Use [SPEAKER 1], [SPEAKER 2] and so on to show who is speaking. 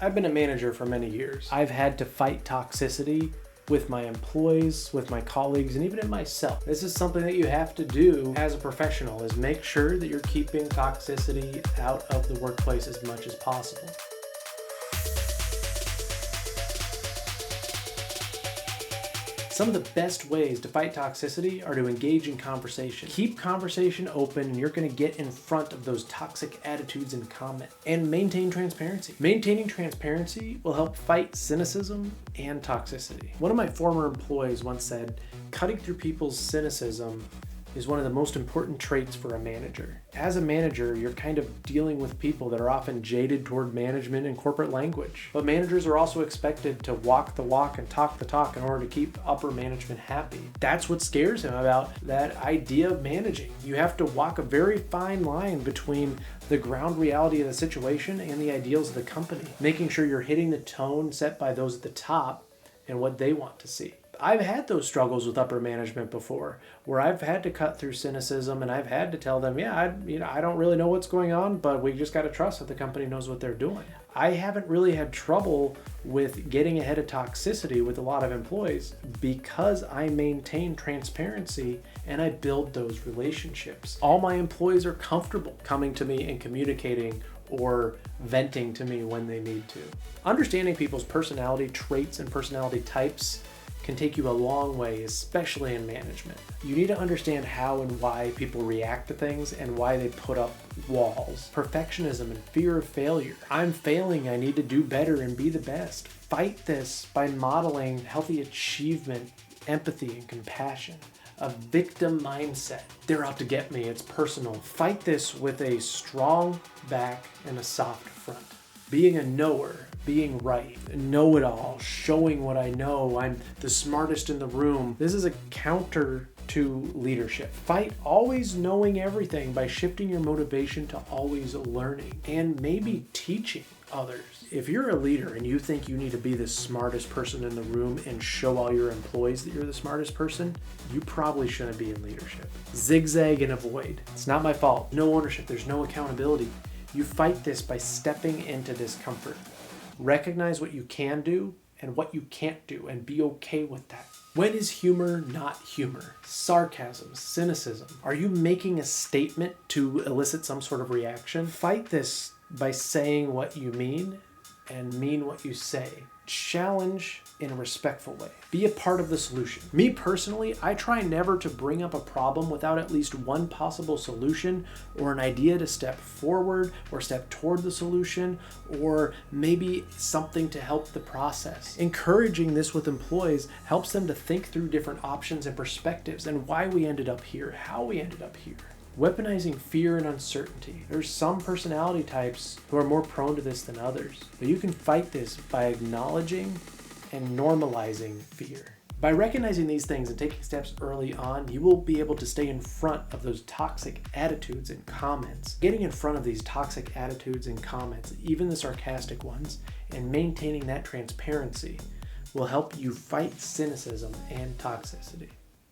[SPEAKER 1] I've been a manager for many years. I've had to fight toxicity with my employees, with my colleagues, and even in myself. This is something that you have to do as a professional, is make sure that you're keeping toxicity out of the workplace as much as possible. Some of the best ways to fight toxicity are to engage in conversation. Keep conversation open and you're going to get in front of those toxic attitudes and comments. And maintain transparency. Maintaining transparency will help fight cynicism and toxicity. One of my former employees once said, cutting through people's cynicism is one of the most important traits for a manager. As a manager, you're kind of dealing with people that are often jaded toward management and corporate language. But managers are also expected to walk the walk and talk the talk in order to keep upper management happy. That's what scares him about that idea of managing. You have to walk a very fine line between the ground reality of the situation and the ideals of the company, making sure you're hitting the tone set by those at the top and what they want to see. I've had those struggles with upper management before, where I've had to cut through cynicism and I've had to tell them, I don't really know what's going on, but we just got to trust that the company knows what they're doing. I haven't really had trouble with getting ahead of toxicity with a lot of employees because I maintain transparency and I build those relationships. All my employees are comfortable coming to me and communicating or venting to me when they need to. Understanding people's personality traits and personality types can take you a long way, especially in management. You need to understand how and why people react to things and why they put up walls. Perfectionism and fear of failure. I'm failing, I need to do better and be the best. Fight this by modeling healthy achievement, empathy, and compassion. A victim mindset. They're out to get me, it's personal. Fight this with a strong back and a soft front. Being a knower, being right, know-it-all, showing what I know, I'm the smartest in the room. This is a counter to leadership. Fight always knowing everything by shifting your motivation to always learning and maybe teaching others. If you're a leader and you think you need to be the smartest person in the room and show all your employees that you're the smartest person, you probably shouldn't be in leadership. Zigzag and avoid. It's not my fault. No ownership. There's no accountability. You fight this by stepping into discomfort. Recognize what you can do and what you can't do and be okay with that. When is humor not humor? Sarcasm, cynicism. Are you making a statement to elicit some sort of reaction? Fight this by saying what you mean and mean what you say. Challenge in a respectful way. Be a part of the solution. Me personally, I try never to bring up a problem without at least one possible solution or an idea to step forward or step toward the solution or maybe something to help the process. Encouraging this with employees helps them to think through different options and perspectives and why we ended up here, how we ended up here. Weaponizing fear and uncertainty. There's some personality types who are more prone to this than others, but you can fight this by acknowledging and normalizing fear. By recognizing these things and taking steps early on, you will be able to stay in front of those toxic attitudes and comments. Getting in front of these toxic attitudes and comments, even the sarcastic ones, and maintaining that transparency will help you fight cynicism and toxicity.